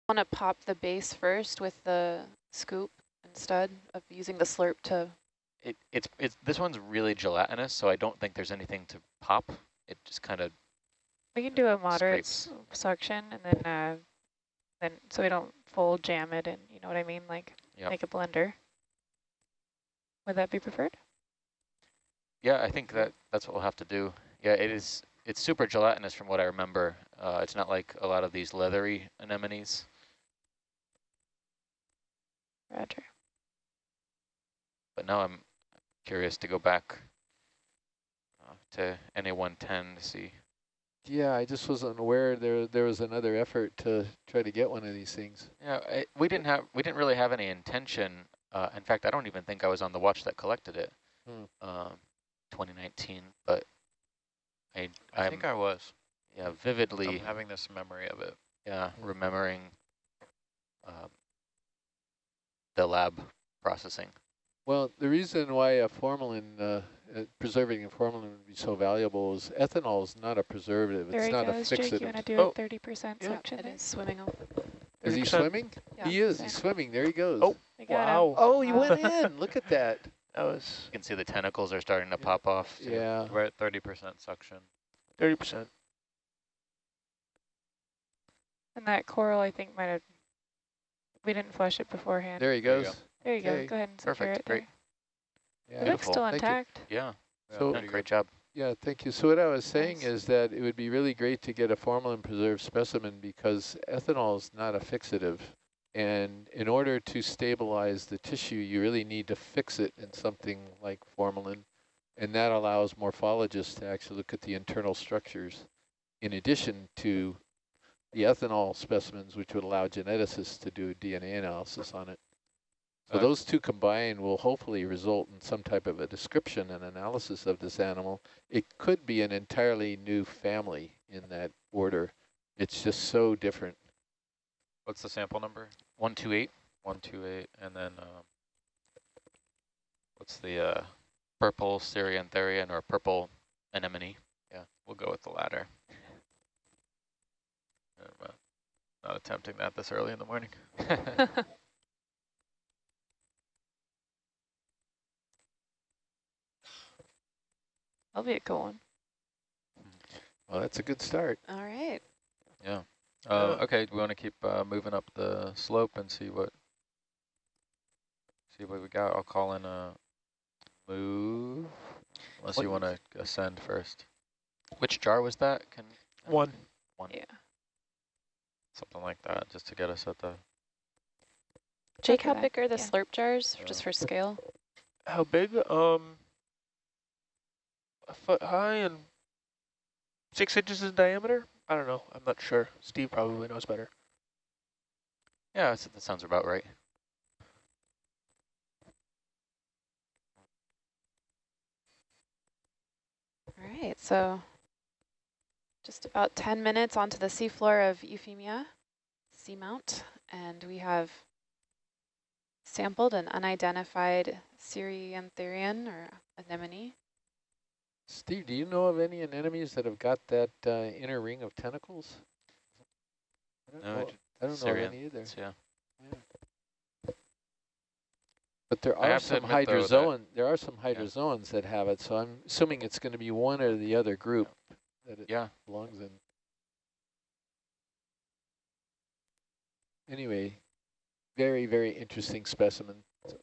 Want to pop the base first with the scoop instead of using the slurp to... It's this one's really gelatinous, so I don't think there's anything to pop. It just kind of We can do a moderate scrapes. suction and then so we don't full jam it and you know what I mean, like like a blender. Would that be preferred? Yeah, I think that's what we'll have to do. Yeah, it's super gelatinous from what I remember. It's not like a lot of these leathery anemones. Roger. But now I'm curious to go back to NA110 to see. Yeah, I just wasn't aware there was another effort to try to get one of these things. Yeah, we didn't really have any intention. In fact, I don't even think I was on the watch that collected it. 2019, but I think I was. Yeah, vividly. I'm having this memory of it. Yeah, remembering the lab processing. Well, the reason why a formalin, preserving a formalin would be so valuable is ethanol is not a preservative. There it's not goes, a fixative. Jake, you want to do a 30% suction? It is swimming over. Is he swimming? Yeah. He is. He's swimming. There he goes. Oh, wow. Oh, he went in. Look at that. That was... You can see the tentacles are starting to pop off. Too. Yeah. We're at 30% suction. 30%. And that coral, I think, might have... We didn't flush it beforehand. There he goes. There you Okay. go. Go ahead and secure Perfect. it. Great. Yeah. It looks still Thank you. intact. Yeah. So Great job. Yeah, thank you. So what I was saying Nice. is that it would be really great to get a formalin preserved specimen because ethanol is not a fixative. And in order to stabilize the tissue, you really need to fix it in something like formalin. And that allows morphologists to actually look at the internal structures in addition to the ethanol specimens, which would allow geneticists to do DNA analysis on it. So those two combined will hopefully result in some type of a description and analysis of this animal. It could be an entirely new family in that order. It's just so different. What's the sample number? 128. 128, and then what's the Purple Syriantherian or purple anemone. yeah, we'll go with the latter. I'm not attempting that this early in the morning. That'll be a cool one. Well, that's a good start. All right. Yeah. Okay, we want to keep moving up the slope and see what we got. I'll call in a move, unless you want to ascend first. Which jar was that? One. Yeah. Something like that, just to get us at the... Copy Jake, how that. big are the Yeah. slurp jars, just for scale? How big? A foot high and 6 inches in diameter? I don't know. I'm not sure. Steve probably knows better. Yeah, that sounds about right. All right, so just about 10 minutes onto the seafloor of Euphemia seamount, and we have sampled an unidentified Syriantherian or anemone. Steve, do you know of any anemones that have got that inner ring of tentacles? I don't know of any either. Yeah. But there I are have to some admit, though, there are some hydrozoans that have it, so I'm assuming it's going to be one or the other group that it belongs in. Anyway, very, very interesting specimen. So.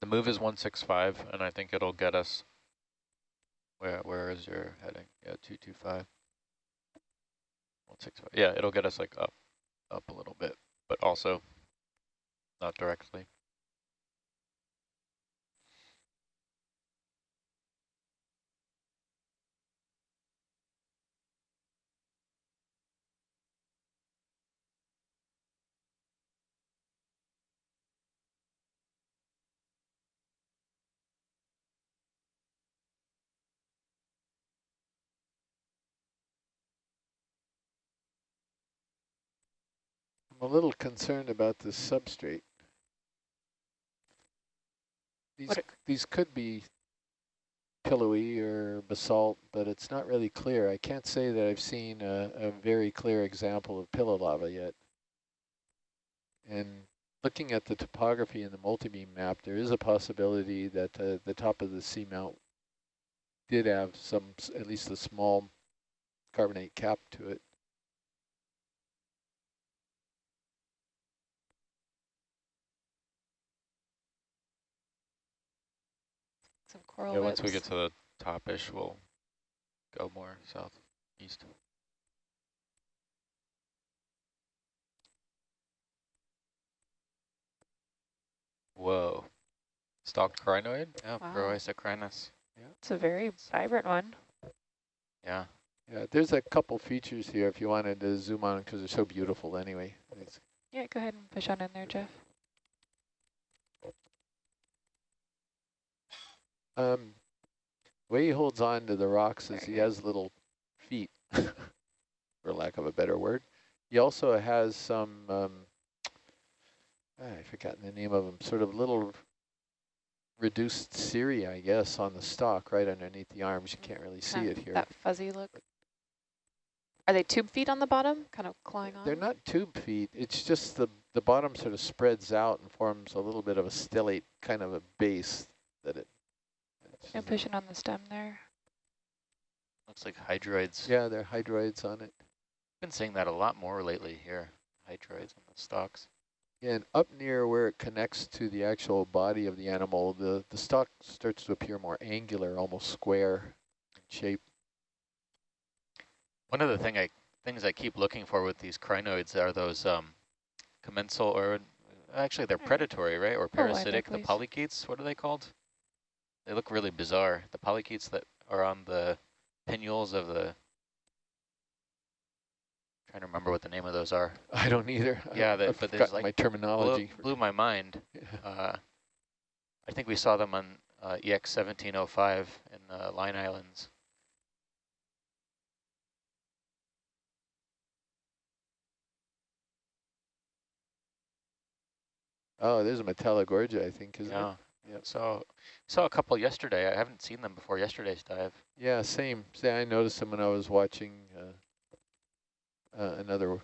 The move is 165, and I think it'll get us... Where is your heading? Yeah, 225. 165. Yeah, it'll get us like up a little bit, but also not directly. I'm a little concerned about this substrate. These could be pillowy or basalt, but it's not really clear. I can't say that I've seen a very clear example of pillow lava yet. And looking at the topography in the multi-beam map, there is a possibility that the top of the seamount did have some, at least a small carbonate cap to it. Some coral Yeah, rips. once we get to the top-ish, we'll go more southeast. Whoa. Stalked crinoid? Yeah, Wow. Proisocrinus. Yeah. It's a very vibrant one. Yeah. Yeah, there's a couple features here if you wanted to zoom on because they're so beautiful anyway. Yeah, go ahead and push on in there, Jeff. The way he holds on to the rocks is Very he good. has little feet, for lack of a better word. He also has some, I've forgotten the name of them, sort of little reduced cirri, I guess, on the stalk right underneath the arms. You can't really see it here. That fuzzy look. Are they tube feet on the bottom, kind of clawing on? They're not tube feet. It's just the bottom sort of spreads out and forms a little bit of a stellate kind of a base that it. Yeah, pushing on the stem there. Looks like hydroids. Yeah, they're hydroids on it. Been seeing that a lot more lately here. Hydroids on the stalks. Yeah, and up near where it connects to the actual body of the animal, the stalk starts to appear more angular, almost square in shape. One of the things I keep looking for with these crinoids are those commensal, or actually they're predatory, right? Or parasitic, the polychaetes, what are they called? They look really bizarre. The polychaetes that are on the pinnules of the, trying to remember what the name of those are. I don't either. Yeah, I've but there's forgotten like my terminology. blew my mind. Yeah. I think we saw them on EX1705 in the Line Islands. Oh, there's a Metallogorgia, I think, isn't it? Yep. So saw a couple yesterday. I haven't seen them before yesterday's dive. Yeah, same. I noticed them when I was watching another,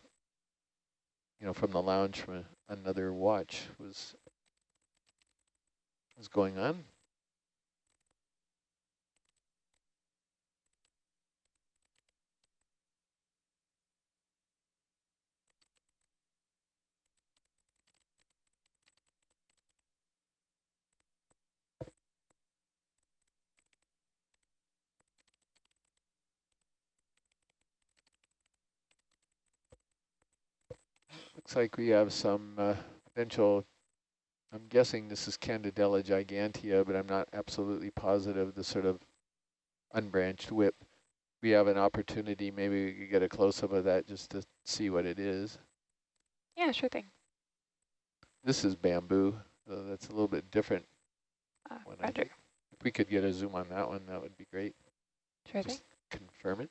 from the lounge from another watch was going on. Looks like we have some potential, I'm guessing this is Candidella gigantea, but I'm not absolutely positive, the sort of unbranched whip. We have an opportunity, maybe we could get a close-up of that just to see what it is. Yeah, sure thing. This is bamboo, so that's a little bit different. Roger. If we could get a zoom on that one, that would be great. Sure Just thing. confirm it.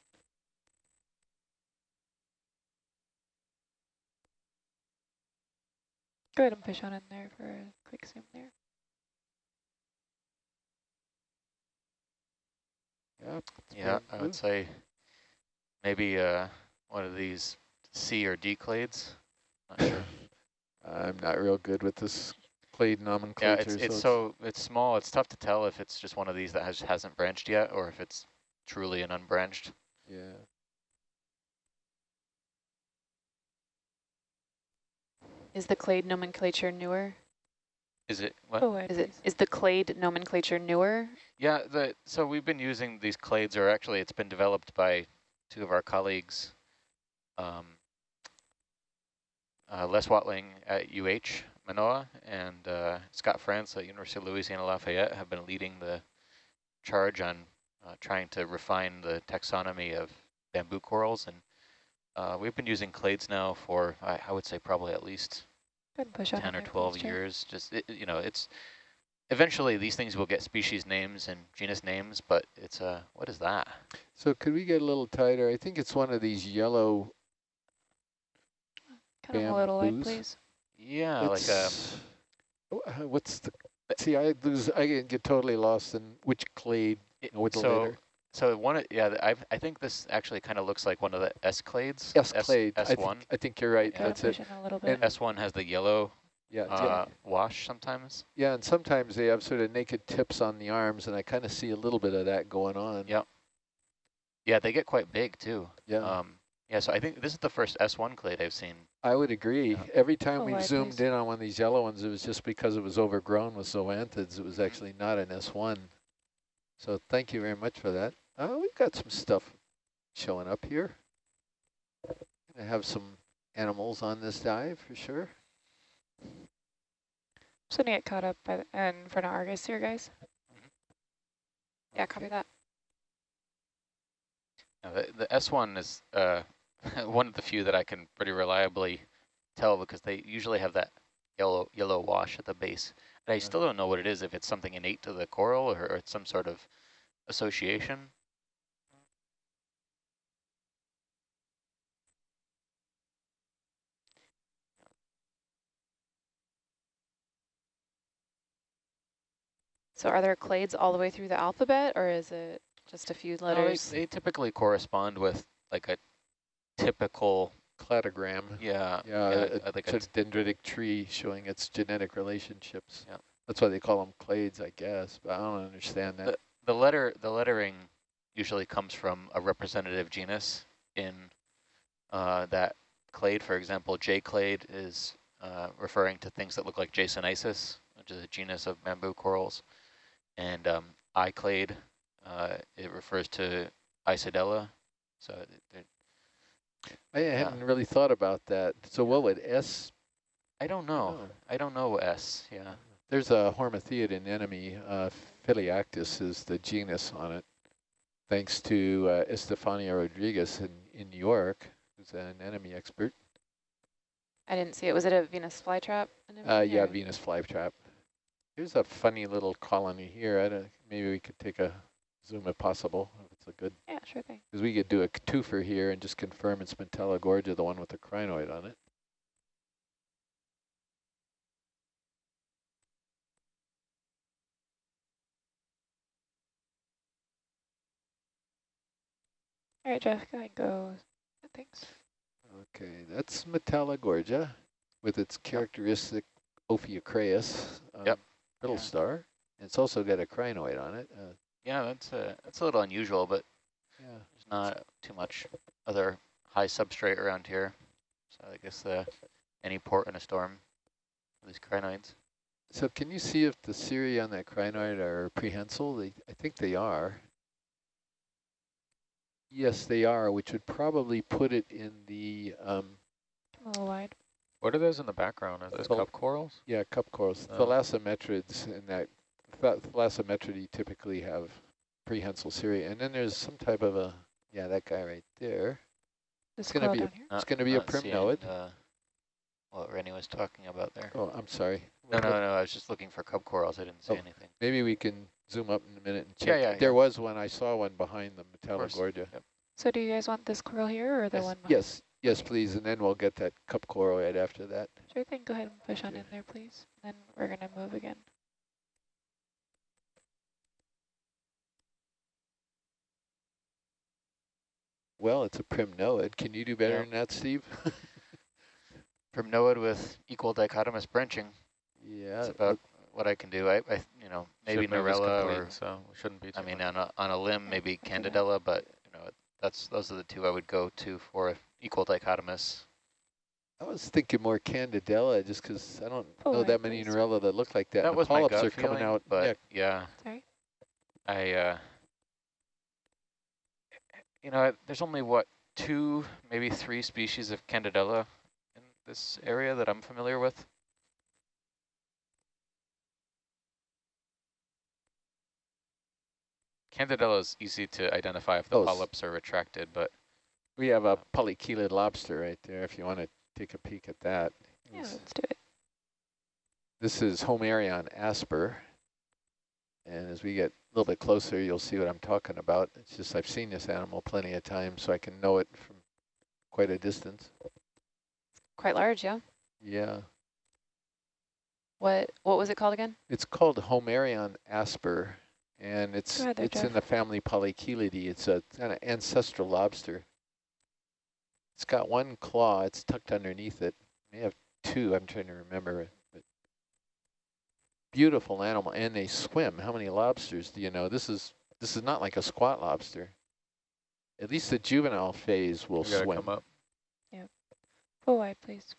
Go ahead and push on in there for a quick zoom there. Yeah, I would say maybe one of these C or D clades. Not sure. I'm not real good with this clade nomenclature. Yeah, it's small. It's tough to tell if it's just one of these that hasn't branched yet, or if it's truly an unbranched. Yeah. Is the clade nomenclature newer? Is it what? Oh, Is the clade nomenclature newer? Yeah, so we've been using these clades, or actually it's been developed by two of our colleagues, Les Watling at UH Manoa and Scott France at University of Louisiana Lafayette have been leading the charge on trying to refine the taxonomy of bamboo corals, and we've been using clades now for I would say probably at least 10 or 12 years. Just it's eventually these things will get species names and genus names, but it's what is that? So could we get a little tighter? I think it's one of these yellow kind of a little light, please. Yeah, it's, like what's the? See, I get totally lost in which clade with the So later. so I think this actually kind of looks like one of the S clades. S-clade. S1. I think you're right. Yeah. That's Push it. in a little bit. And S1 has the yellow yeah, wash sometimes. yeah, and sometimes they have sort of naked tips on the arms, and I kind of see a little bit of that going on. Yep. Yeah, they get quite big too. Yeah. Yeah, so I think this is the first S1 clade I've seen. I would agree. Yeah. Every time Oh, we've wide, zoomed please. in on one of these yellow ones, it was just because it was overgrown with zoanthids. It was actually not an S1. So thank you very much for that. We've got some stuff showing up here. Gonna have some animals on this dive for sure. Just gonna get caught up in front of Argus here, guys. Yeah, copy that. Now, the S1 is one of the few that I can pretty reliably tell because they usually have that yellow wash at the base. And I still don't know what it is, if it's something innate to the coral or it's some sort of association. So are there clades all the way through the alphabet, or is it just a few letters? No, they typically correspond with like a typical Cladogram. yeah, like a dendritic tree showing its genetic relationships. Yeah. That's why they call them clades, I guess, but I don't understand that. the lettering usually comes from a representative genus in that clade. For example, J clade is referring to things that look like Jasonisis, which is a genus of bamboo corals, and I clade it refers to Isidella. So I hadn't really thought about that. So what would S? I don't know. I don't know S. Yeah. There's a Hormathiid anemone. Philiactis is the genus on it. Thanks to Estefania Rodriguez in New York, who's an anemone expert. I didn't see it. Was it a Venus flytrap? Yeah, Venus flytrap. Here's a funny little colony here. Maybe we could take a zoom if possible, if it's a good. Yeah, sure thing. Because we could do a twofer here and just confirm it's Metallogorgia, the one with the crinoid on it. All right, Jeff, go ahead and go. Thanks. Okay, that's Metallogorgia with its characteristic Ophiocreus brittle star. It's also got a crinoid on it. Yeah, that's a little unusual, but yeah, there's not too much other high substrate around here. So I guess any port in a storm for these crinoids. So can you see if the cirri on that crinoid are prehensile? I think they are. Yes, they are, which would probably put it in the... A little wide. What are those in the background? Are those cup corals? Yeah, cup corals. Thalassometrids in that Thalassometridae typically have prehensile cirri. And then there's some type of a, that guy right there. It's going to be down here. it's going to be a primnoid. What Rennie was talking about there. Oh, I'm sorry. No, I was just looking for cup corals. I didn't see anything. Maybe we can zoom up in a minute and check. Yeah. There was one. I saw one behind the Metallogorgia. Yep. So do you guys want this coral here or the one behind? Yes, please. And then we'll get that cup coral right after that. Sure thing. Go ahead and push on in there, please. Then we're going to move again. Well, it's a primnoid. Can you do better than that, Steve? Primnoid with equal dichotomous branching. Yeah. That's about what I can do. I maybe Narella or so we shouldn't be. I mean, on a limb, maybe Candidella, but those are the two I would go to for equal dichotomous. I was thinking more Candidella just because I don't know that many Narella that look like that. That was polyps my gut are coming feeling, out. But yeah. Sorry? There's only, 2, maybe 3 species of Candidella in this area that I'm familiar with. Candidella is easy to identify if the polyps are retracted, but... We have a polychelid lobster right there if you want to take a peek at that. Yeah, let's do it. This is Homerion asper. And as we get a little bit closer, you'll see what I'm talking about. It's just I've seen this animal plenty of times, so I can know it from quite a distance. Quite large, yeah. Yeah. What was it called again? It's called Homerion asper, and it's Go ahead there, in Jeff. the family Polychelidae. It's a kind of ancestral lobster. It's got one claw. It's tucked underneath it. May have two. I'm trying to remember it. But beautiful animal, and they swim. How many lobsters do you know? This is not like a squat lobster. At least the juvenile phase will swim. Come up. Yep. Full wide, please.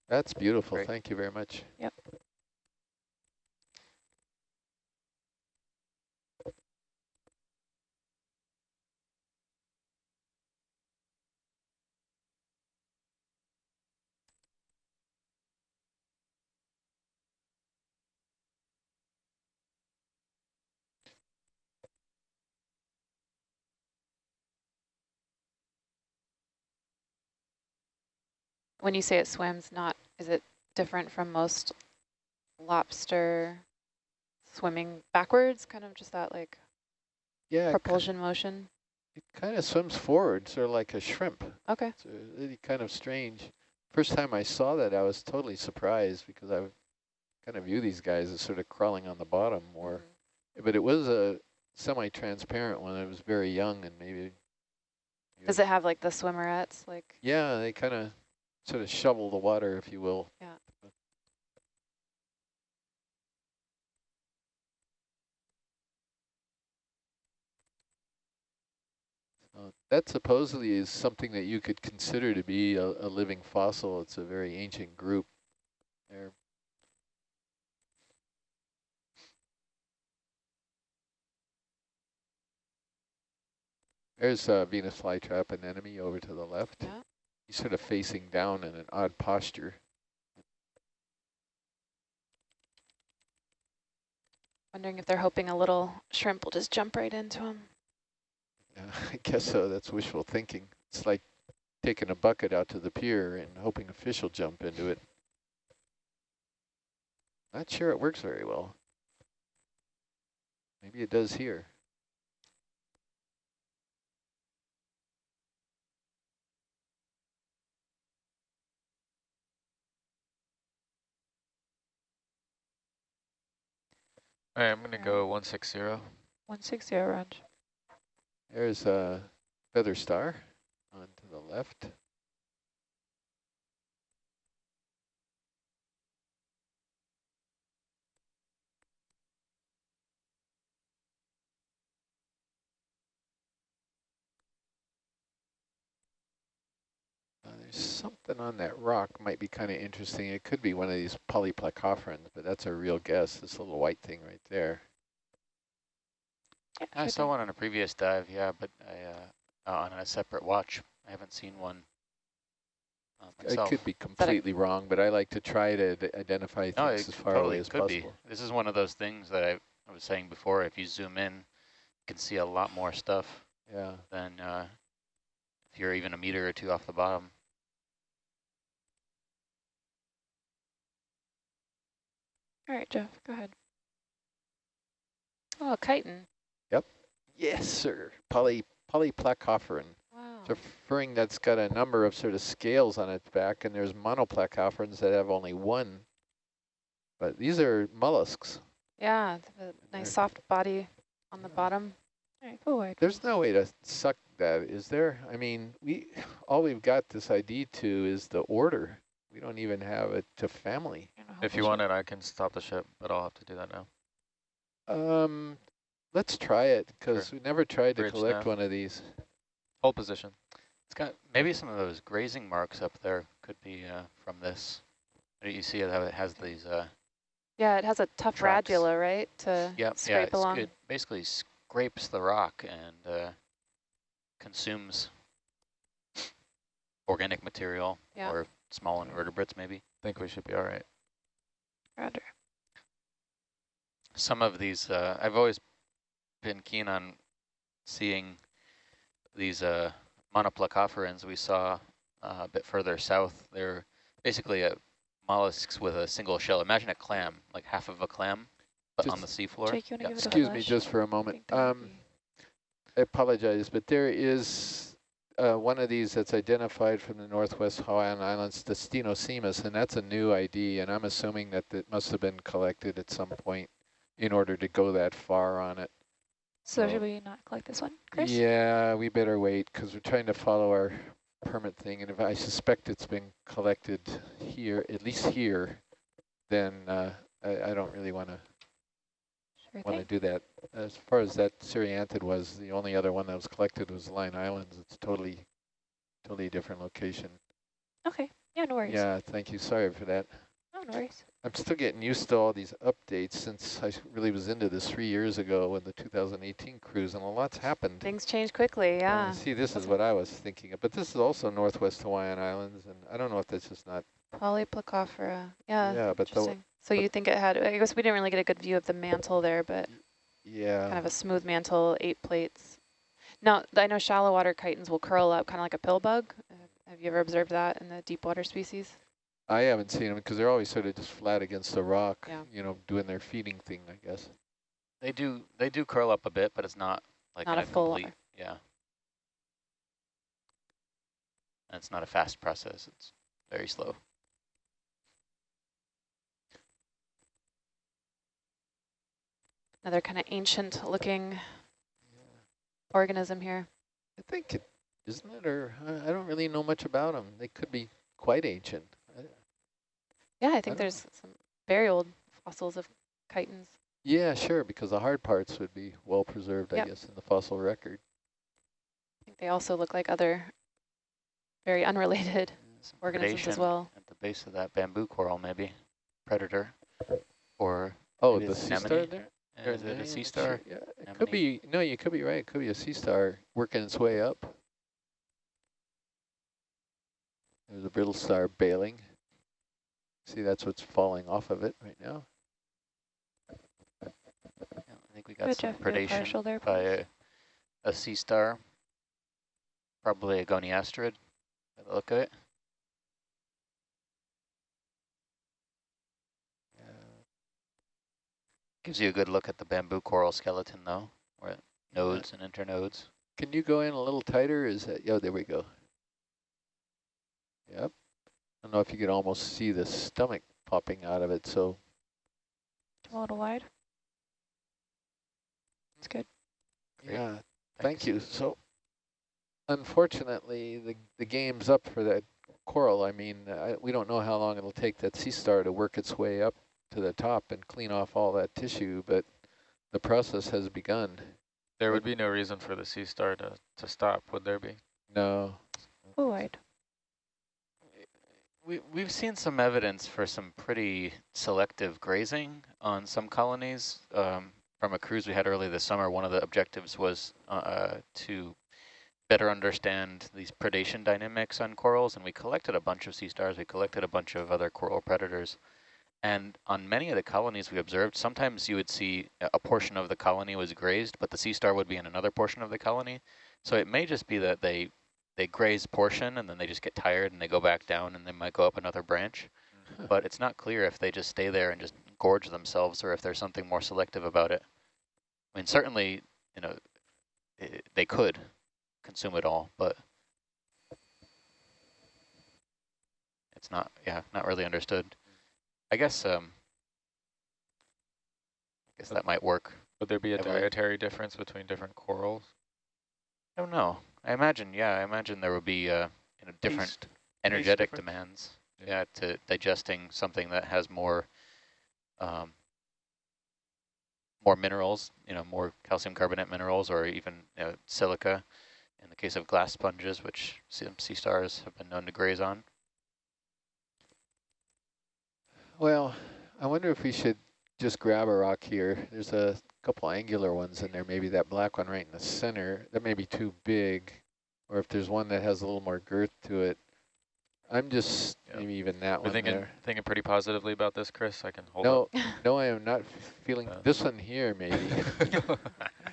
That's beautiful. Great. Thank you very much. Yep. When you say it swims, is it different from most lobster swimming backwards? Kind of just that like propulsion motion? It kind of swims forward, sort of like a shrimp. Okay. It's really kind of strange. First time I saw that, I was totally surprised because I kind of view these guys as sort of crawling on the bottom more. But it was a semi-transparent one. It was very young and maybe... Does it have like the swimmerettes? Like? Yeah, they kind of sort of shovel the water, if you will. Yeah. That supposedly is something that you could consider to be a living fossil. It's a very ancient group. There's Venus flytrap anemone over to the left. Yeah. He's sort of facing down in an odd posture. Wondering if they're hoping a little shrimp will just jump right into him. Yeah, I guess so. That's wishful thinking. It's like taking a bucket out to the pier and hoping a fish will jump into it. Not sure it works very well. Maybe it does here. All right, I'm going to go 160. 160, Roger. There's a feather star on to the left. There's something on that rock might be kind of interesting. It could be one of these polyplecophrans, but that's a real guess. This little white thing right there. Yeah, I saw one on a previous dive, yeah, but on a separate watch. I haven't seen one myself. I could be completely wrong, but I like to try to identify things as far away as possible. Be. This is one of those things that I was saying before. If you zoom in, you can see a lot more stuff than if you're even a meter or two off the bottom. All right, Jeff, go ahead. Oh, a chitin. Yep. Yes, sir. Polyplecophoran. Wow. It's a furring that's got a number of sort of scales on its back, and there's monoplecophrans that have only one. But these are mollusks. Yeah, the nice soft body on the bottom. All right, full wide. There's no way to suck that, is there? I mean, all we've got this ID to is the order. We don't even have it to family. If you want it, I can stop the ship, but I'll have to do that now. Let's try it, because we never tried to Bridge collect now. one of these. Hold position. It's got maybe some of those grazing marks up there could be from this. You see how it has these Yeah, it has a tough tracks. radula, right, to scrape along. It basically scrapes the rock and consumes organic material or small invertebrates maybe. I think we should be all right. Roger. Some of these, I've always been keen on seeing these monoplecophrans we saw a bit further south. They're basically mollusks with a single shell. Imagine a clam, like half of a clam, but on the seafloor. Jake, you want to give it a Excuse me flash? just for a moment. I think that would be- I apologize, but there is one of these that's identified from the Northwest Hawaiian Islands, the Stenocemus, and that's a new ID, and I'm assuming that it must have been collected at some point in order to go that far on it. So should we not collect this one, Chris? Yeah, we better wait because we're trying to follow our permit thing. And if I suspect it's been collected here, at least here, then I don't really want to do that. As far as that Syrianthid was, the only other one that was collected was Line Islands. It's totally different location. Okay. Yeah, no worries. Yeah, thank you. Sorry for that. No, no worries. I'm still getting used to all these updates since I really was into this 3 years ago in the 2018 cruise, and a lot's happened. Things change quickly, yeah. See, this is what I was thinking of, but this is also Northwest Hawaiian Islands, and I don't know if that's just not... Polyplacophora, yeah, Yeah, but interesting. So you think it had, I guess we didn't really get a good view of the mantle there, but yeah, kind of a smooth mantle, 8 plates. Now, I know shallow water chitons will curl up kind of like a pill bug. Have you ever observed that in the deep water species? I haven't seen them because they're always sort of just flat against the rock, Yeah. you know, doing their feeding thing, I guess. They do curl up a bit, but it's not like Not a a full complete, yeah. And it's not a fast process, it's very slow. Another kind of ancient looking organism here. I think it, isn't it, or I don't really know much about them. They could be quite ancient. Yeah, I think there's some very old fossils of chitons. Yeah, sure, because the hard parts would be well preserved, I guess, in the fossil record. I think they also look like other very unrelated organisms as well. At the base of that bamboo coral, maybe. Predator. Or oh, the sea star there? Is it a sea star? Yeah, it could be, no, you could be right. It could be a sea star working its way up. There's a brittle star bailing. See, that's what's falling off of it right now. Yeah, I think we got some predation there, by a sea star, probably a goniasterid by the look of it. Gives you a good look at the bamboo coral skeleton, though, where nodes and internodes. Can you go in a little tighter? Is that, oh, there we go. Yep. I don't know if you could almost see the stomach popping out of it, so. A little wide. It's good. Yeah, thank you. So, unfortunately, the game's up for that coral. I mean, we don't know how long it'll take that sea star to work its way up to the top and clean off all that tissue, but the process has begun. There would be no reason for the sea star to stop, would there be? No. Oh, wide. We've seen some evidence for some pretty selective grazing on some colonies. From a cruise we had earlier this summer, one of the objectives was to better understand these predation dynamics on corals, and we collected a bunch of sea stars, we collected a bunch of other coral predators. And on many of the colonies we observed, sometimes you would see a portion of the colony was grazed, but the sea star would be in another portion of the colony. So it may just be that they graze portion and then they just get tired and they go back down and they might go up another branch. But it's not clear if they just stay there and just gorge themselves or if there's something more selective about it. I mean, certainly, you know, they could consume it all, but it's not, not really understood. I guess that might work. Would there be a dietary difference between different corals? I don't know. I imagine there would be different energetic demands. Yeah, to digesting something that has more more minerals, more calcium carbonate minerals, or even silica. In the case of glass sponges, which some sea stars have been known to graze on. Well, I wonder if we should just grab a rock here. There's a couple angular ones in there, maybe that black one right in the center. That may be too big, or if there's one that has a little more girth to it. I'm just, maybe even that one there. Thinking pretty positively about this, Chris. I can hold up. No, I am not feeling, this one here maybe.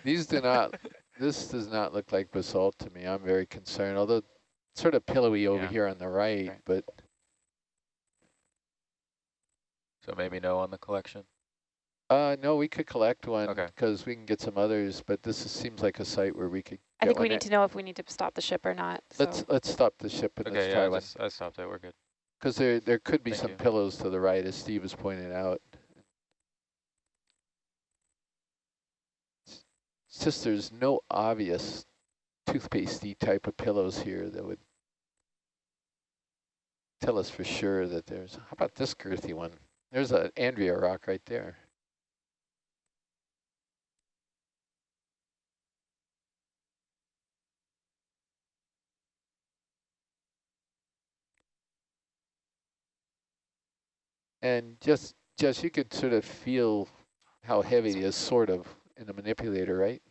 These do not, this does not look like basalt to me. I'm very concerned, although it's sort of pillowy over here on the right, but. So maybe no on the collection? No, we could collect one because we can get some others, but seems like a site where we could I think we need to know if we need to stop the ship or not. So. Let's stop the ship and let's try one. I stopped it, we're good. Because there could be some pillows to the right, as Steve has pointed out. It's just there's no obvious toothpastey type of pillows here that would tell us for sure that there's, how about this girthy one? There's an Andrea rock right there. And just you could sort of feel how heavy it is sort of in the manipulator, right?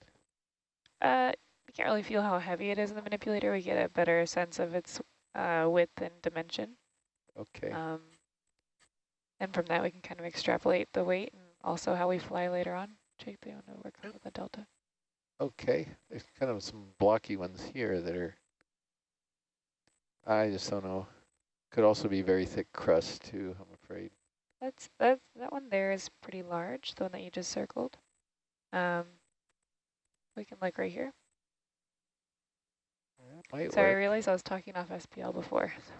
We can't really feel how heavy it is in the manipulator. We get a better sense of its width and dimension. Okay. And from that, we can kind of extrapolate the weight and also how we fly later on. Jake, they want to work on the delta. Okay. There's kind of some blocky ones here that are, I just don't know. Could also be very thick crust too, I'm afraid. That one there is pretty large, the one that you just circled. We can look right here. Sorry, I realized I was talking off SPL before. So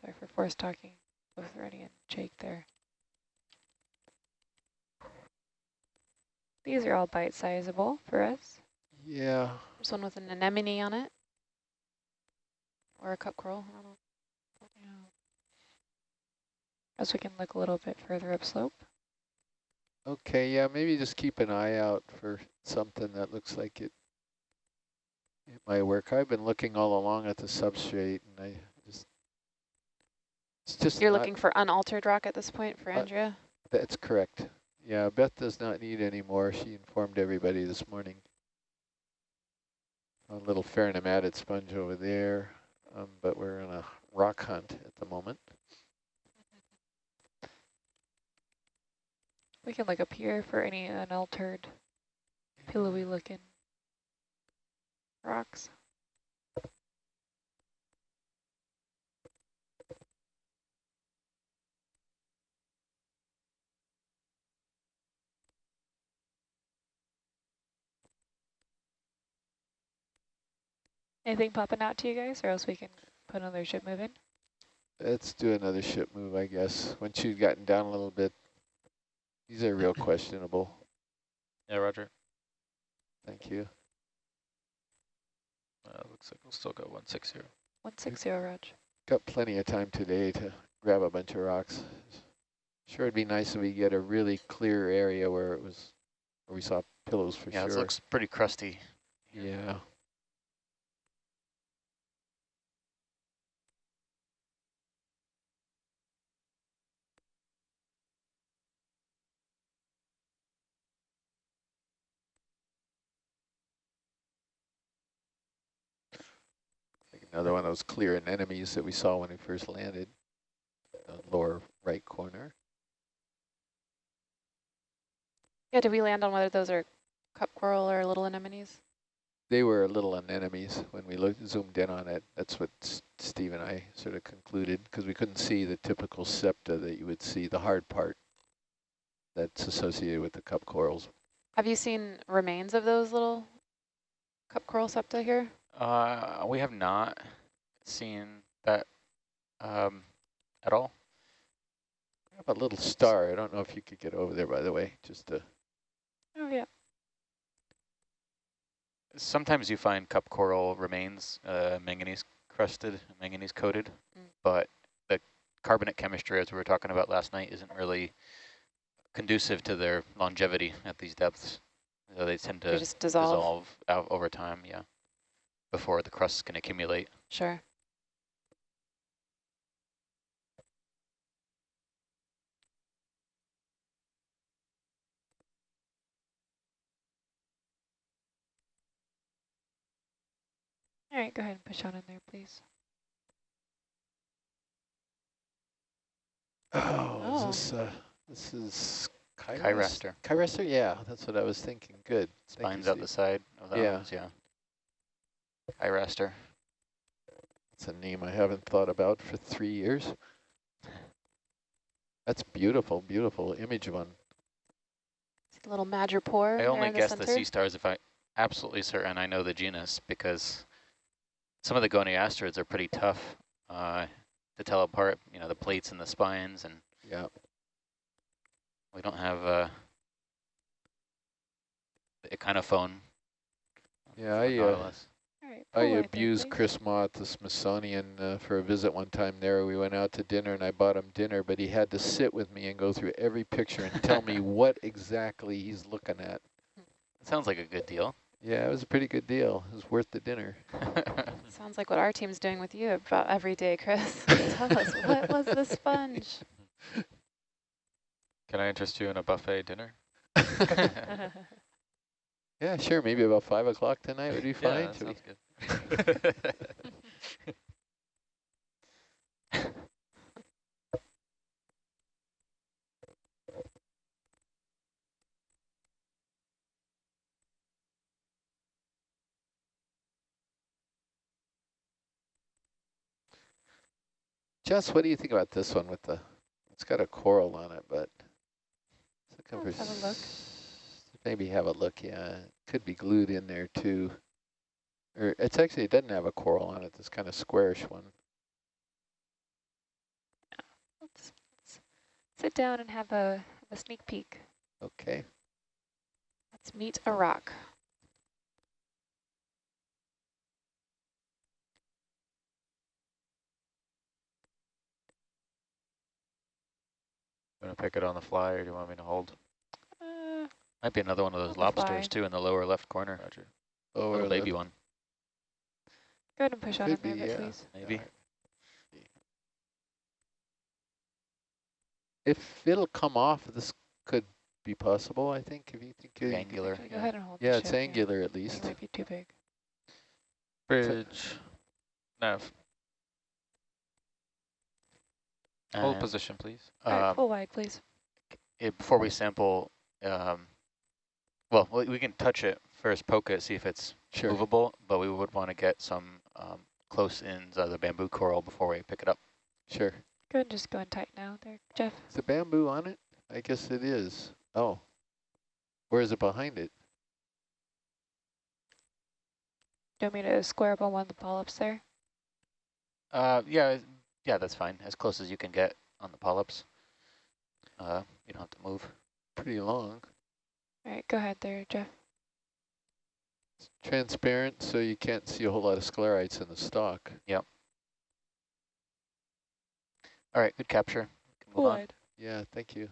sorry for force talking with Rennie and Jake there. These are all bite-sizable for us. Yeah. There's one with an anemone on it. Or a cup coral, I don't know. Yeah. As we can look a little bit further upslope. Okay, yeah, maybe just keep an eye out for something that looks like it might work. I've been looking all along at the substrate, and it's just You're looking for unaltered rock at this point for Andrea? That's correct. Yeah, Beth does not need any more. She informed everybody this morning. A little ferronematid sponge over there, but we're on a rock hunt at the moment. We can look up here for any unaltered, pillowy looking rocks. Anything popping out to you guys, or else we can put another ship move in? Let's do another ship move, I guess. Once you've gotten down a little bit, these are real questionable. Yeah, roger. Thank you. Looks like we'll still go 160. 160, Raj. Got plenty of time today to grab a bunch of rocks. Sure, it'd be nice if we get a really clear area where we saw pillows for sure. Yeah, it looks pretty crusty. Yeah. Another one of those clear anemones that we saw when we first landed, the lower right corner. Yeah, did we land on whether those are cup coral or little anemones? They were little anemones when we zoomed in on it. That's what Steve and I sort of concluded, because we couldn't see the typical septa that you would see, the hard part that's associated with the cup corals. Have you seen remains of those little cup coral septa here? We have not seen that at all. I have a little star. I don't know if you could get over there, by the way, just to... Oh, yeah. Sometimes you find cup coral remains manganese crusted, manganese coated, but the carbonate chemistry, as we were talking about last night, isn't really conducive to their longevity at these depths. So they tend to just dissolve out over time, yeah, before the crusts can accumulate. Sure. All right, go ahead and push on in there, please. Oh. This is Chiraster. Chiraster, yeah, that's what I was thinking. Good. Spines out the side of that ones, yeah. Chiraster. That's a name I haven't thought about for 3 years. That's beautiful, beautiful image one. A little madrepore. I only guess the sea center. stars if I'm absolutely certain I know the genus, because some of the goniasterids are pretty tough to tell apart, you know, the plates and the spines, and yeah, we don't have echinophone. Yeah, Nautilus. All right, I pull wide there, abused please. Chris Ma at the Smithsonian for a visit one time there. We went out to dinner and I bought him dinner, but he had to sit with me and go through every picture and tell me what exactly he's looking at. That sounds like a good deal. Yeah, it was a pretty good deal. It was worth the dinner. Sounds like what our team's doing with you about every day, Chris. Tell us, what was the sponge? Can I interest you in a buffet dinner? Yeah, sure. Maybe about 5 o'clock tonight would be fine. Yeah, that sounds good. Jess, what do you think about this one with the, it's got a coral on it, but it's looking Let's for have a look. maybe have a look. Yeah, it could be glued in there too. Or it's actually, it doesn't have a coral on it, this kind of squarish one. Let's sit down and have a sneak peek. Okay. Let's meet a rock. You want to pick it on the fly, or do you want me to hold? Might be another one of those On the fly. lobsters too in the lower left corner. Roger. Oh, Little baby one, Go ahead and push on in Could there, be, a bit, yeah. please. maybe. If it'll come off, this could be possible, I think, if you think you Angular. Actually, go ahead and hold Yeah, the it's ship, angular at It least. might be too big. Bridge. Nav. Hold And, position, please. All right, pull wide, please. before we sample, well, we can touch it first, poke it, see if it's Sure. movable, but we would want to get some close ins of the bamboo coral before we pick it up. Sure. Go ahead and just go in tight now there, Jeff. Is the bamboo on it? I guess it is. Oh. Where is it behind it? Do you want me to square up on one of the polyps there? Yeah, that's fine. As close as you can get on the polyps. You don't have to move. Pretty long. All right, go ahead there, Jeff. It's transparent, so you can't see a whole lot of sclerites in the stalk. Yep. All right, good capture. Can Pull move on. wide. Yeah, thank you.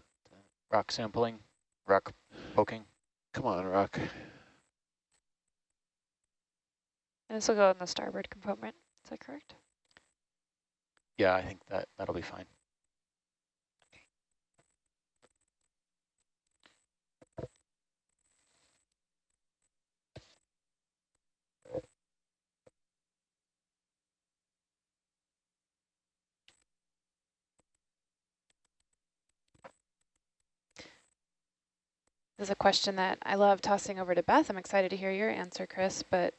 Rock sampling, rock poking. Come on, Rock. And this will go in the starboard compartment. Is that correct? Yeah, I think that'll be fine. This is a question that I love tossing over to Beth. I'm excited to hear your answer, Chris, but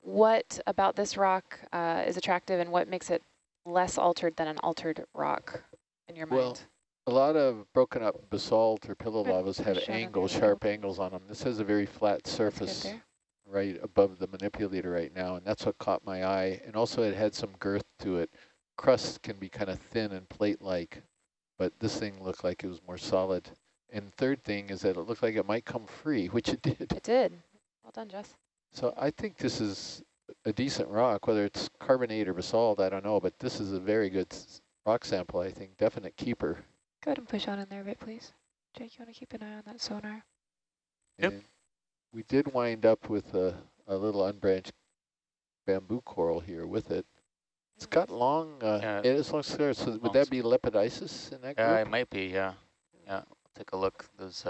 what about this rock is attractive and what makes it less altered than an altered rock in your mind? Well, a lot of broken up basalt or pillow Good. lavas have Push out on angles, the sharp middle. angles on them. This has a very flat That's good surface there. right above the manipulator right now, and that's what caught my eye. And also it had some girth to it. Crust can be kind of thin and plate-like, but this thing looked like it was more solid. And third thing is that it looked like it might come free, which it did. It did. Well done, Jess. So I think this is a decent rock, whether it's carbonate or basalt, I don't know, but this is a very good rock sample, I think. Definite keeper. Go ahead and push on in there a bit, please. Jake, you want to keep an eye on that sonar? Yep. And we did wind up with a little unbranched bamboo coral here with it. It's got long, Yeah. it is long scars, so would Long that be lepidisis in that group? It might be, yeah. Yeah, take a look. Those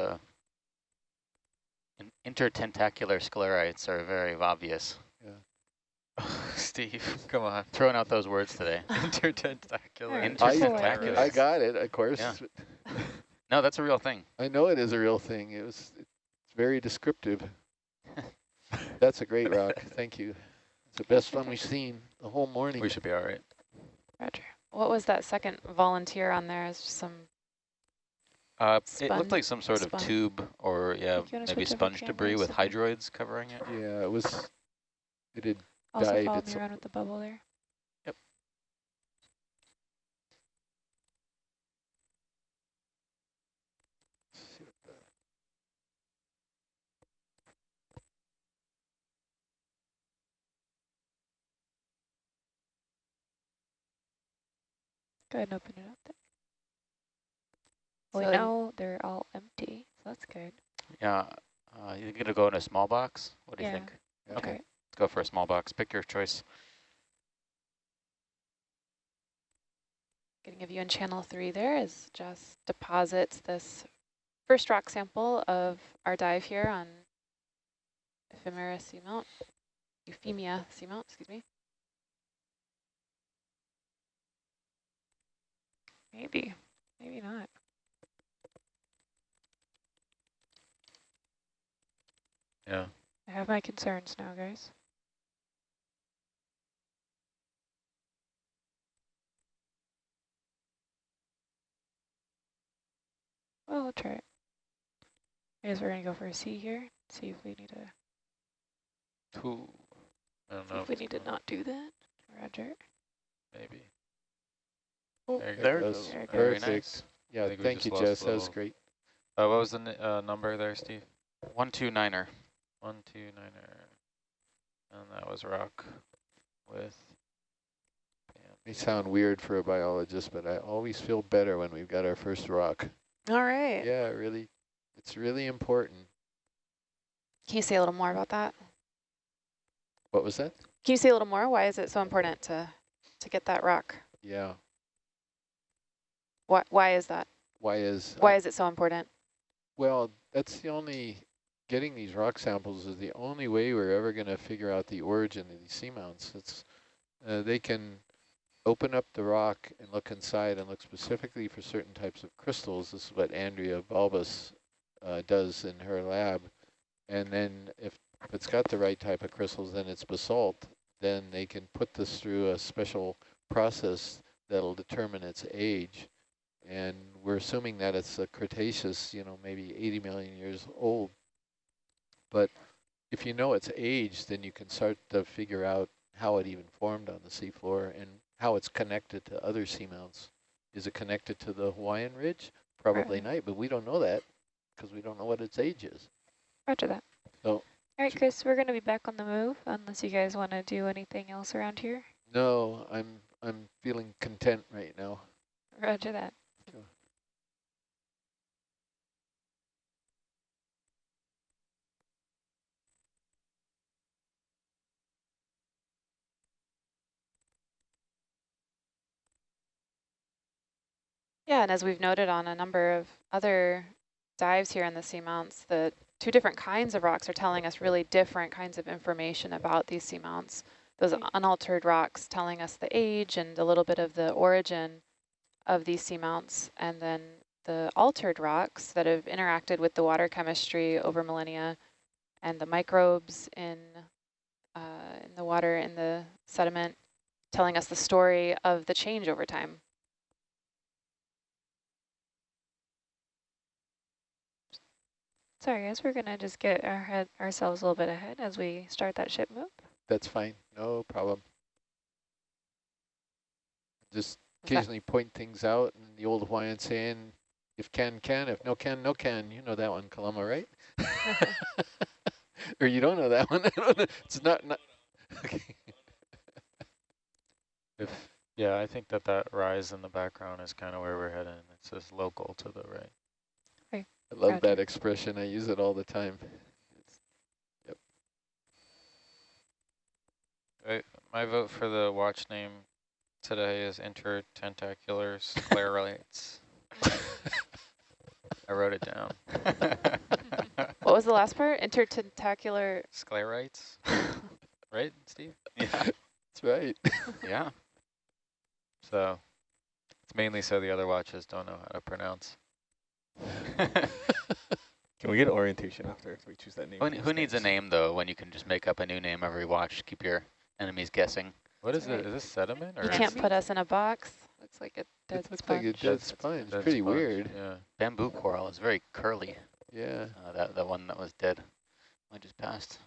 intertentacular sclerites are very obvious. Yeah. Steve, come on. Throwing out those words today. Intertentacular. Alright, Intertentacular. I got it, of course. Yeah. No, that's a real thing. I know it is a real thing. It's very descriptive. That's a great rock. Thank you. It's the best one we've seen the whole morning. We should be all right. Roger. What was that second volunteer on there? Is some It looked like some sort of Spun. tube or, yeah, Think you wanna maybe switch over sponge debris cameras with again? hydroids covering it. Yeah, it had Also died. follow It's me around with the bubble there. Go ahead and open it up there. Well, So we know they're all empty, so that's good. Yeah, you're going to go in a small box? What do you Yeah. think? Yeah. Okay, Right. let's go for a small box. Pick your choice. Getting a view in channel 3 there is just deposits this first rock sample of our dive here on Euphemia seamount, excuse me. Maybe, maybe not. Yeah. I have my concerns now, guys. Well, we'll try it. I guess we're gonna go for a C here. See if we need to. Two. I don't See know if we it's need to going. not do that. Roger. Maybe. Oh, There you there it go. goes. There it Very goes. Perfect. nice. Yeah, I think we thank just you, lost Jess. a That was little- great. What was the number there, Steve? 129er. 129er. And that was rock with. May sound weird for a biologist, but I always feel better when we've got our first rock. All right. Yeah, really, it's really important. Can you say a little more about that? What was that? Can you say a little more? Why is it so important to get that rock? Yeah. Why is that? Why is it so important? well, that's the only, getting these rock samples is the only way we're ever going to figure out the origin of these seamounts. It's, they can open up the rock and look inside and look specifically for certain types of crystals. This is what Andrea Balbus does in her lab. And then if it's got the right type of crystals, then it's basalt, then they can put this through a special process that'll determine its age. And we're assuming that it's a Cretaceous, you know, maybe 80 million years old. But if you know its age, then you can start to figure out how it even formed on the seafloor and how it's connected to other seamounts. Is it connected to the Hawaiian Ridge? Probably not, but we don't know that because we don't know what its age is. Roger that. So, all right, Chris, we're gonna be back on the move unless you guys want to do anything else around here. no, I'm feeling content right now. Roger that. Sure. Yeah, and as we've noted on a number of other dives here in the seamounts, the two different kinds of rocks are telling us really different kinds of information about these seamounts. Those unaltered rocks telling us the age and a little bit of the origin of these seamounts, and then the altered rocks that have interacted with the water chemistry over millennia and the microbes in the water, in the sediment, telling us the story of the change over time. Sorry, guys, we're gonna just get ourselves a little bit ahead as we start that ship move. That's fine, no problem. Just occasionally point things out, and the old Hawaiian saying, if can, can, if no can, no can. You know that one, Kalama, right? Or you don't know that one? I don't know. It's not. Okay. Yeah, I think that rise in the background is kind of where we're heading. It says local to the right. I love Gotcha. that expression. I use it all the time. Yep. My vote for the watch name today is intertentacular sclerites. I wrote it down. What was the last part? Intertentacular. Sclerites, right, Steve? Yeah. That's right. Yeah. So it's mainly so the other watches don't know how to pronounce. Can we get orientation after if we choose that name? Who needs a name, though, when you can just make up a new name every watch, keep your enemies guessing? What is Right. it? Is this sediment or? You can't put us in a box. Looks like a dead It looks sponge. like a dead sponge. Dead Pretty sponge, weird. Yeah. Bamboo coral is very curly. Yeah. That one that was dead, I just passed.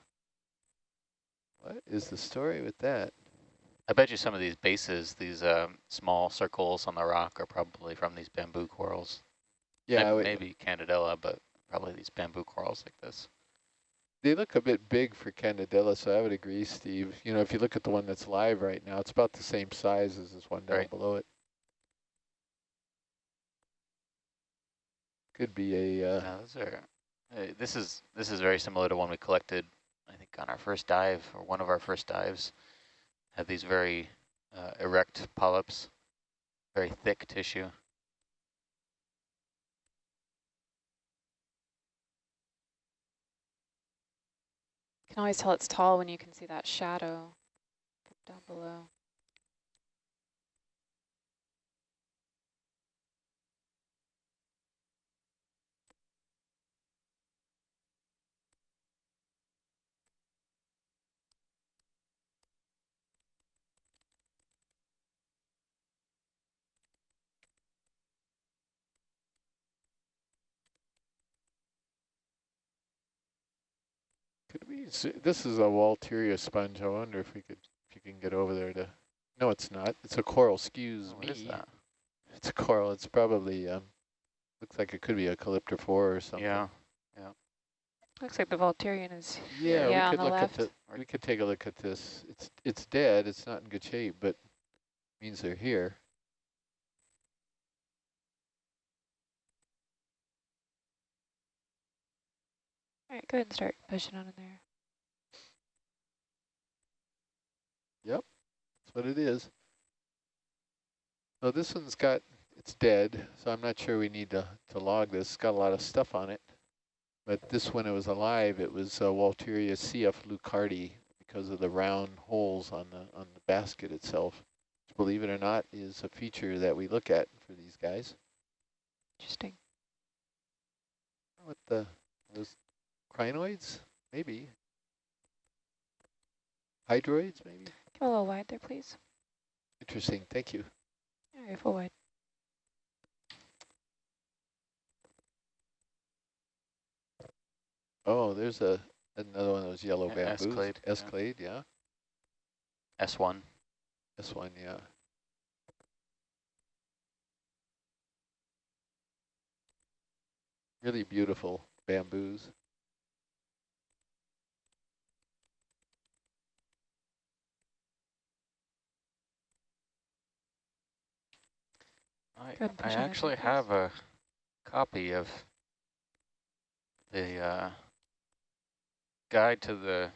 What is the story with that? I bet you some of these bases, these small circles on the rock, are probably from these bamboo corals. Yeah, maybe Candidella, but probably these bamboo corals like this. they look a bit big for Candidella, so I would agree, Steve. You know, if you look at the one that's live right now, it's about the same size as this one down Right. below it. Could be a. Yeah, those are. This is very similar to one we collected, I think, on our first dive or one of our first dives. Had these very erect polyps, very thick tissue. You can always tell it's tall when you can see that shadow down below. Could we? This is a Walteria sponge. I wonder if we could, if you can get over there to. No, it's not. It's a coral. Excuse me. What is that? It's a coral. It's probably looks like it could be a calyptrophore or something. Yeah, yeah. Looks like the Volturian is Yeah, here. we could on the look left. at we could take a look at this. It's dead. It's not in good shape, but means they're here. All right, go ahead and start pushing on in there. Yep, that's what it is. So this one's got, it's dead, so I'm not sure we need to log this. It's got a lot of stuff on it. But this, when it was alive, it was Walteria CF leucardi because of the round holes on the basket itself. Which, believe it or not, is a feature that we look at for these guys. Interesting. What those crinoids? Maybe. Hydroids, maybe? Go a little wide there, please. Interesting, thank you. All right, full wide. Oh, there's another one of those yellow bamboos. Escalade. Escalade, yeah. S1. This one, yeah. Really beautiful bamboos. I actually have a copy of the guide to the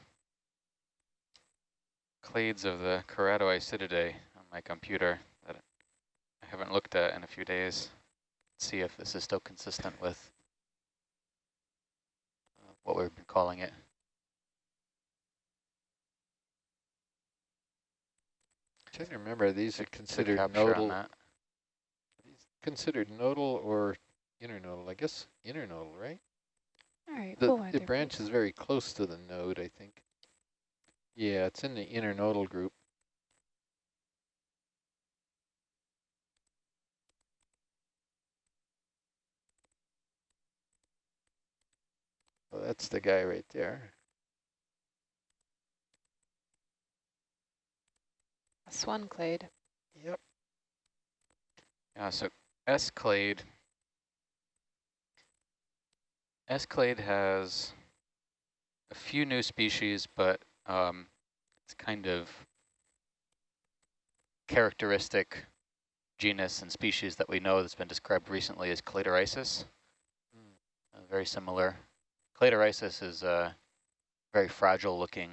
clades of the Keratoisididae on my computer that I haven't looked at in a few days. See if this is still consistent with what we've been calling it. I'm trying to remember, these are considered capture on nodal. that. Considered nodal or internodal? I guess internodal, right? All right, full wide The there, branch please. is very close to the node, I think. Yeah, it's in the internodal group. Well, that's the guy right there. S1 clade. Yep. Yeah, so S-clade has a few new species, but it's kind of characteristic genus and species that we know that's been described recently as Cladorisis. Very similar. Cladorisis is very fragile looking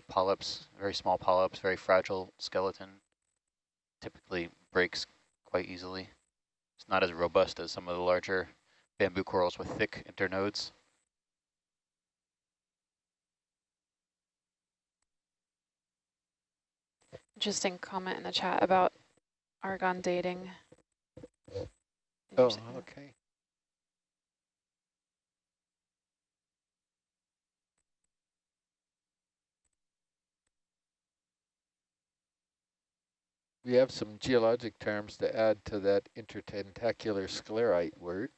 polyps, very small polyps, very fragile skeleton. Typically breaks quite easily. It's not as robust as some of the larger bamboo corals with thick internodes. Interesting comment in the chat about argon dating. Oh, okay. We have some geologic terms to add to that intertentacular sclerite word.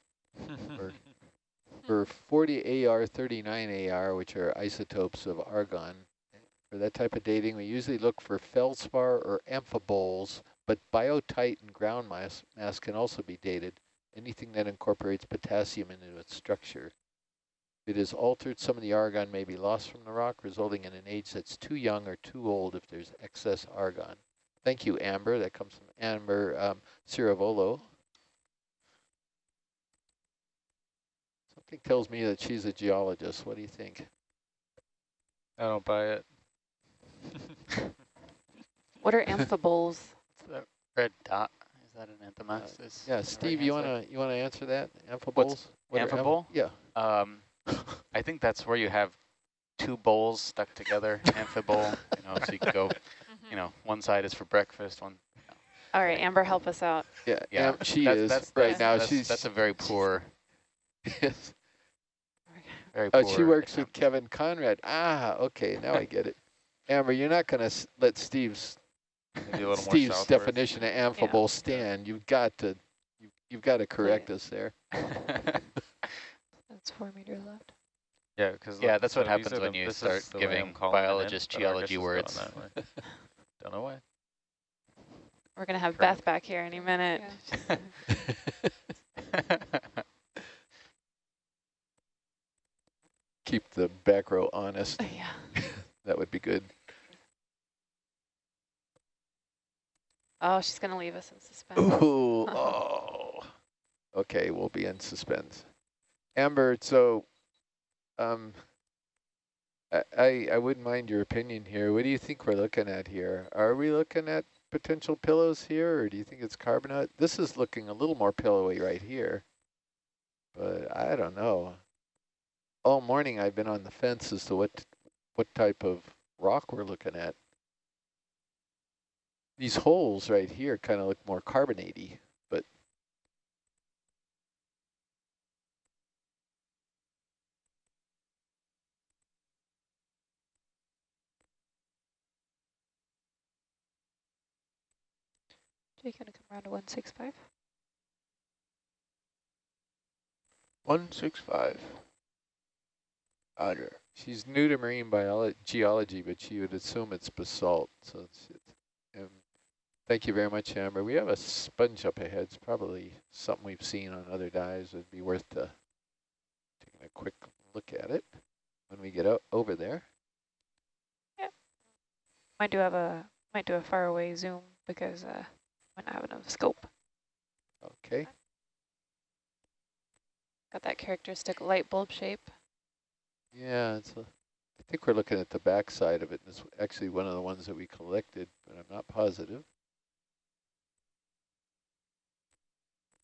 For 40 AR, 39 AR, which are isotopes of argon, for that type of dating, we usually look for feldspar or amphiboles, but biotite and ground mass can also be dated, anything that incorporates potassium into its structure. If it is altered, some of the argon may be lost from the rock, resulting in an age that's too young or too old if there's excess argon. Thank you, Amber. That comes from Amber Ciravolo. Something tells me that she's a geologist. What do you think? I don't buy it. What are amphiboles? It's the red dot. Is that an anthomastus? Yeah, Steve, you wanna answer that? Amphiboles? Amphibole? Yeah. I think that's where you have two bowls stuck together, amphibole, so you can go, one side is for breakfast, one. All right, Amber, help us out. Yeah, she is right now. That's a very poor. Yes. Very poor. She works with attempt. Kevin Conrad. Ah, okay, now I get it. Amber, you're not going to let Steve's definition of amphibole stand. You've got to correct us there. That's 4 meters left. Yeah, because that's what happens when you start giving biologists geology words. Don't know why. We're going to have Beth back here any minute. Yeah. Keep the back row honest. Yeah. That would be good. Oh, she's going to leave us in suspense. Ooh, oh. Okay, we'll be in suspense. Amber, so I wouldn't mind your opinion here. What do you think we're looking at here? Are we looking at potential pillows here, or do you think it's carbonate? This is looking a little more pillowy right here, but I don't know. All morning I've been on the fence as to what type of rock we're looking at. These holes right here kind of look more carbonate-y, but Jake, gonna come around to 165. 165. Roger. she's new to marine geology, but she would assume it's basalt. So thank you very much, Amber. We have a sponge up ahead. It's probably something we've seen on other dives. It'd be worth taking a quick look at it when we get over there. Yeah. Might do a far away zoom because might not have enough scope. Okay. Got that characteristic light bulb shape. Yeah, I think we're looking at the back side of it. It's actually one of the ones that we collected, but I'm not positive.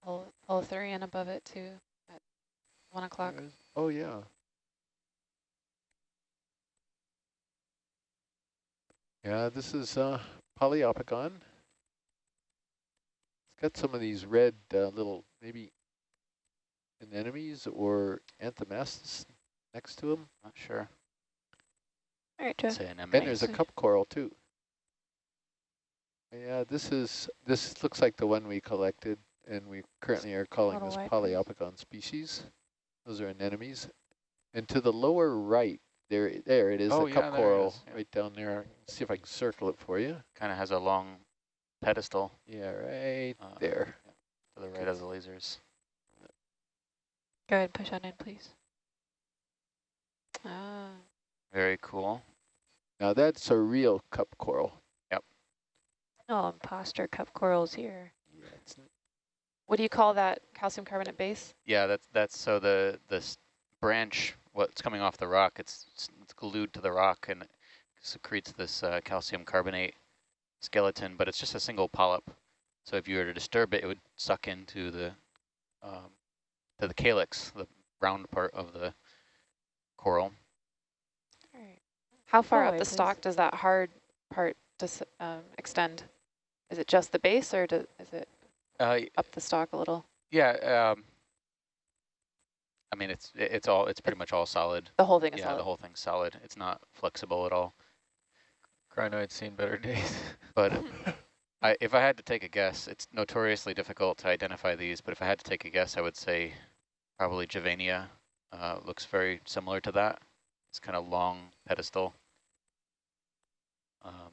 Pull 3 in above it too at 1 o'clock. Oh yeah. Yeah, this is Poliopogon. It's got some of these red little maybe anemones or anthomastus next to them. Not sure. All right, Jeff. And there's a cup coral too. Yeah, this looks like the one we collected, and we currently are calling this Poliopogon species. Those are anemones. And to the lower right, there it is, the cup coral right down there. Let's see if I can circle it for you. Kind of has a long pedestal. Yeah, right there. To the right of the lasers. Go ahead and push on in, please. Ah. Very cool. Now that's a real cup coral. Yep. Oh, imposter cup corals here. Yeah, What do you call that calcium carbonate base? Yeah, that's so this branch, what's coming off the rock, it's glued to the rock and it secretes this calcium carbonate skeleton, but it's just a single polyp. So if you were to disturb it, it would suck into the to the calyx, the round part of the coral. All right. How far Go up away, the please. stalk does that hard part extend? Is it just the base, or is it up the stalk a little? Yeah, I mean it's pretty much all solid. The whole thing is solid. Yeah, the whole thing's solid. It's not flexible at all. Crinoid's seen better days. But if I had to take a guess, it's notoriously difficult to identify these, but if I had to take a guess, I would say probably Javania. Looks very similar to that. It's kind of long pedestal.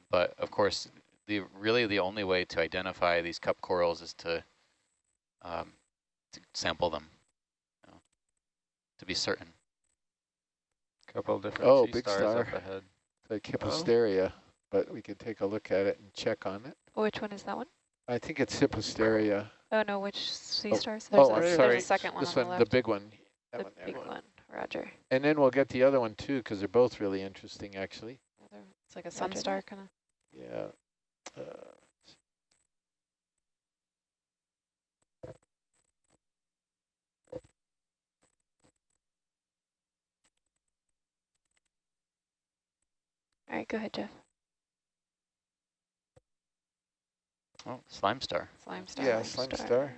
But of course, really the only way to identify these cup corals is to sample them, to be certain. Couple of different big stars star. up ahead. Like Hipposteria, but we could take a look at it and check on it. Which one is that one? I think it's Hipposteria. Oh no, which sea stars? Oh, I'm There's sorry. a second one This on one, the the left. big one. That The one there. big one, roger. And then we'll get the other one too, because they're both really interesting, actually. It's like a sun star kind of. Yeah. All right, go ahead, Jeff. Oh, slime star. Slime star. Yeah, slime star.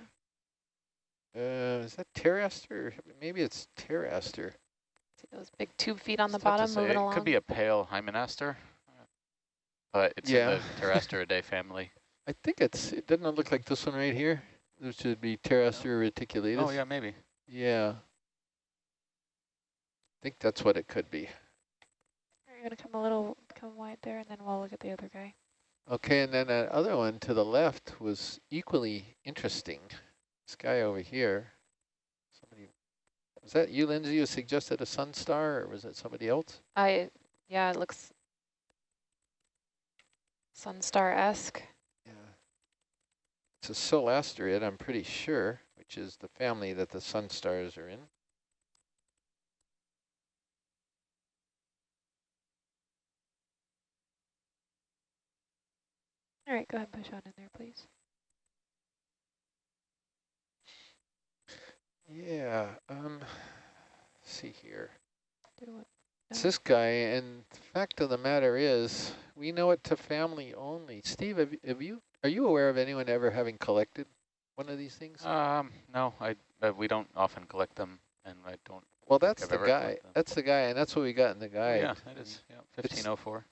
Is that pteraster? Maybe it's pteraster. See those big tube feet on the It's tough to bottom say. moving along? It could be a pale hymenaster, but it's in the pterasteridae family. I think it doesn't it look like this one right here? This should be pteraster reticulatus. Oh, yeah, maybe. Yeah. I think that's what it could be. You're going to come wide there, and then we'll look at the other guy. Okay, and then that other one to the left was equally interesting. This guy over here. Was that you, Lindsay, who suggested a sun star, or was it somebody else? Yeah, it looks sun star-esque. Yeah. It's a solasterid, I'm pretty sure, which is the family that the sun stars are in. All right, go ahead and push on in there, please. Yeah, see here. Do what? It's this guy, and the fact of the matter is, we know it to family only. Steve, are you aware of anyone ever having collected one of these things? No, we don't often collect them, and I don't. Well, that's the ever guy. That's the guy, and that's what we got in the guide. yeah, that is. Yeah, 1504.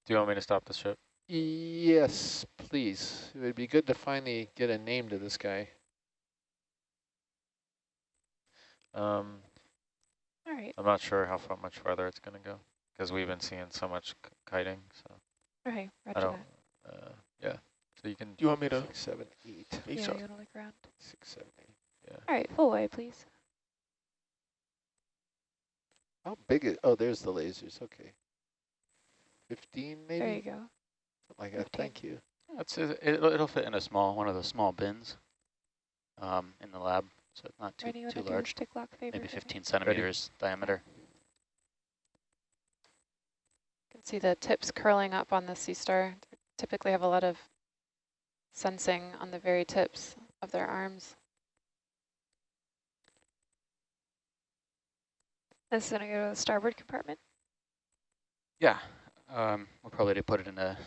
Do you want me to stop the ship? Yes, please. It would be good to finally get a name to this guy. All right. I'm not sure how much farther it's going to go because we've been seeing so much kiting. So Okay, I roger don't. that. Yeah. So you can. Do you want me to? 6, 7, 8. Yeah, you want to look around. 6, 7, 8. Yeah. All right, full way, please. How big is? Oh, there's the lasers. Okay. 15, maybe. There you go. Something like that. 15. Thank you. It'll fit in one of the small bins, in the lab, so it's not Ready, too large. Stick lock favor. Maybe 15 centimeters diameter. You can see the tips curling up on the sea star. They typically have a lot of sensing on the very tips of their arms. This is going to go to the starboard compartment. Yeah, we'll probably put it in a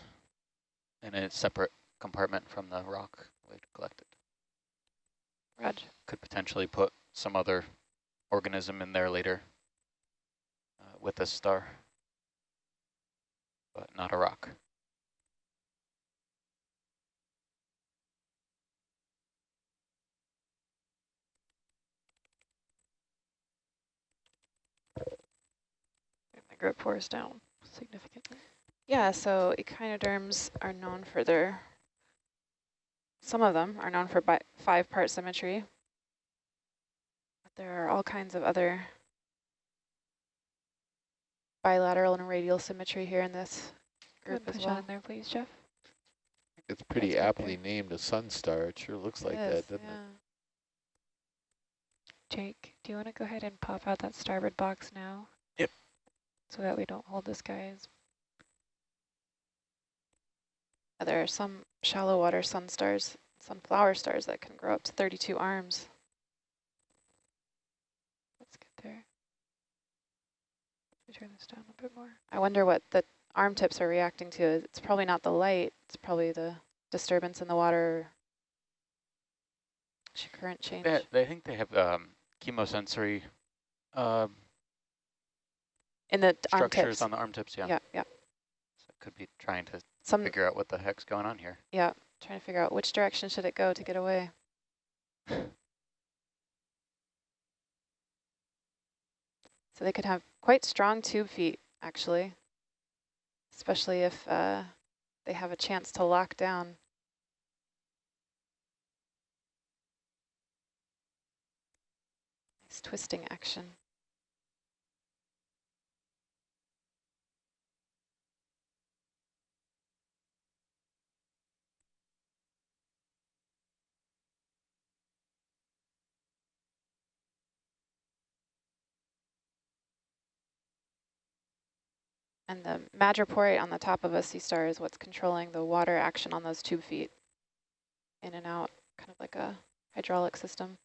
separate compartment from the rock we collected. Roger. Could potentially put some other organism in there later with this star, but not a rock. And the grip force down significantly. Yeah, so echinoderms are known for some of them are known for 5-part symmetry. But there are all kinds of other bilateral and radial symmetry here in this group as Push well. on in there, please, Jeff. It's pretty That's right aptly named a sun star. It sure looks like that, doesn't it? Jake, do you want to go ahead and pop out that starboard box now? Yep. So that we don't hold this guy as... There are some shallow water sun stars, sunflower stars that can grow up to 32 arms. Let's get there. Let me turn this down a bit more. I wonder what the arm tips are reacting to. It's probably not the light, it's probably the disturbance in the water, current change. They think they have chemosensory In the arm structures tips. on the arm tips, yeah. Yeah. So it could be trying to Some, figure out what the heck's going on here. yeah, trying to figure out which direction should it go to get away. So they could have quite strong tube feet, actually, especially if they have a chance to lock down. Nice twisting action. And the madreport on the top of a sea star is what's controlling the water action on those tube feet. In and out, kind of like a hydraulic system.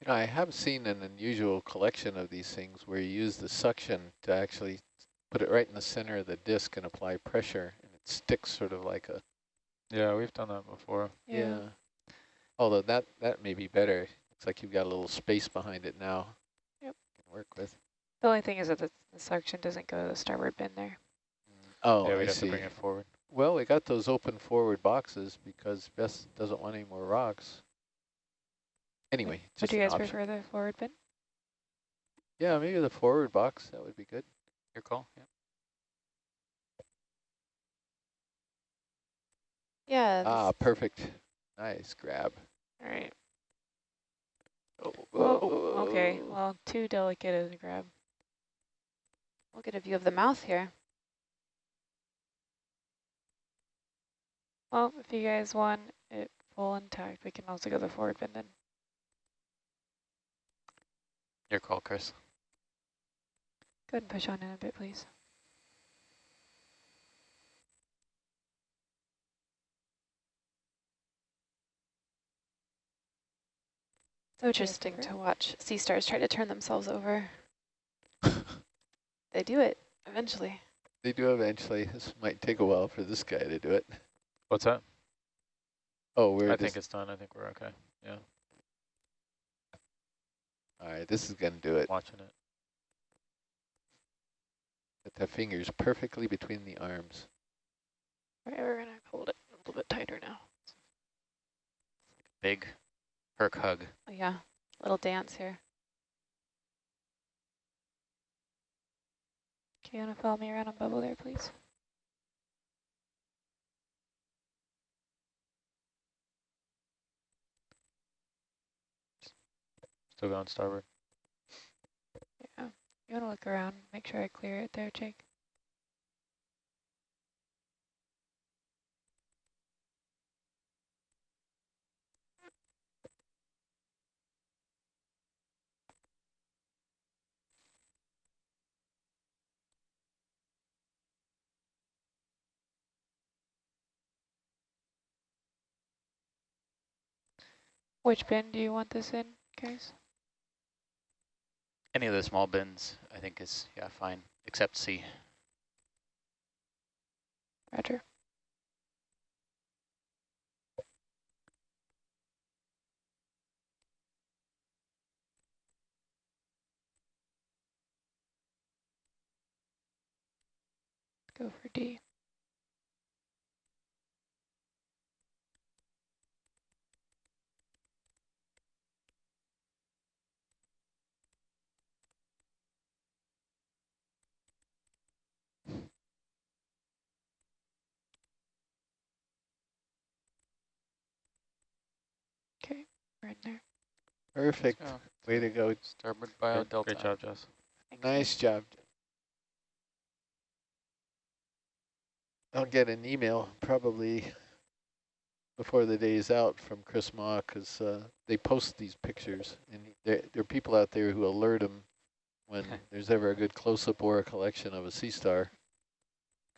You know, I have seen an unusual collection of these things where you use the suction to actually put it right in the center of the disc and apply pressure, and it sticks sort of like a... Yeah, we've done that before. Yeah. Although that may be better. Looks like you've got a little space behind it now. Yep. You can work with. The only thing is that the suction doesn't go to the starboard bin there. Oh, Yeah, I we'd have see. to bring it forward. Well, we got those open forward boxes because Bess doesn't want any more rocks. Anyway, Would just you an guys option. prefer the forward bin? Yeah, maybe the forward box, that would be good. Your call. Yeah. Yeah. Ah, perfect. Nice grab. All right. Oh, Okay. Well, too delicate as a grab. We'll get a view of the mouth here. Well, if you guys want it full intact, we can also go the forward bin then. Your call, Chris. Go ahead and push on in a bit, please. So interesting to watch sea stars try to turn themselves over. They do it eventually. They do eventually. This might take a while for this guy to do it. What's that? Oh, I think it's done. I think we're okay. Yeah. All right, this is going to do it. Watching it. Get the fingers perfectly between the arms. All right, we're going to hold it a little bit tighter now. Big Herc hug. Oh, yeah, little dance here. Okay, you want to follow me around on bubble there, please? Still going starboard. Yeah. You want to look around, make sure I clear it there, Jake. Which bin do you want this in, guys? Any of the small bins, I think is, yeah, fine, except C. Roger. Go for D. Okay, we're in there. Perfect. Oh, Way to go. starboard bio Great, delta. great job, Jess. Thanks, Nice job. I'll get an email probably before the day is out from Chris Ma because they post these pictures, and there are people out there who alert him when there's ever a good close-up or a collection of a sea star.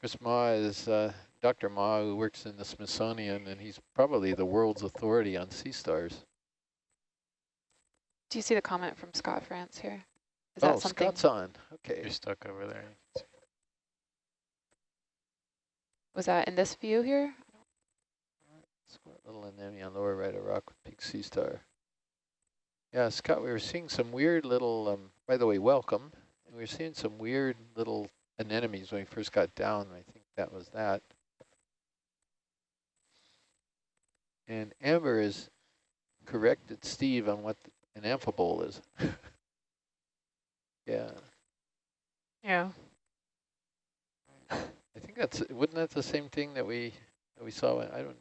Chris Ma is Dr. Ma, who works in the Smithsonian, and he's probably the world's authority on sea stars. Do you see the comment from Scott France here? Is that something? Scott's on. Okay. You're stuck over there. Was that in this view here? Squat little anemone on lower right of rock with big sea star. Yeah, Scott, we were seeing some weird little, by the way, welcome. And we were seeing some weird little anemones when we first got down. I think that was that. And Amber has corrected Steve on what an amphibole is. Yeah. Yeah. I think that's, wasn't that the same thing that we saw? I don't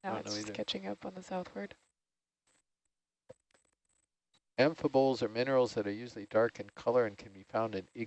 Now know it's just either. catching up on the southward. Amphiboles are minerals that are usually dark in color and can be found in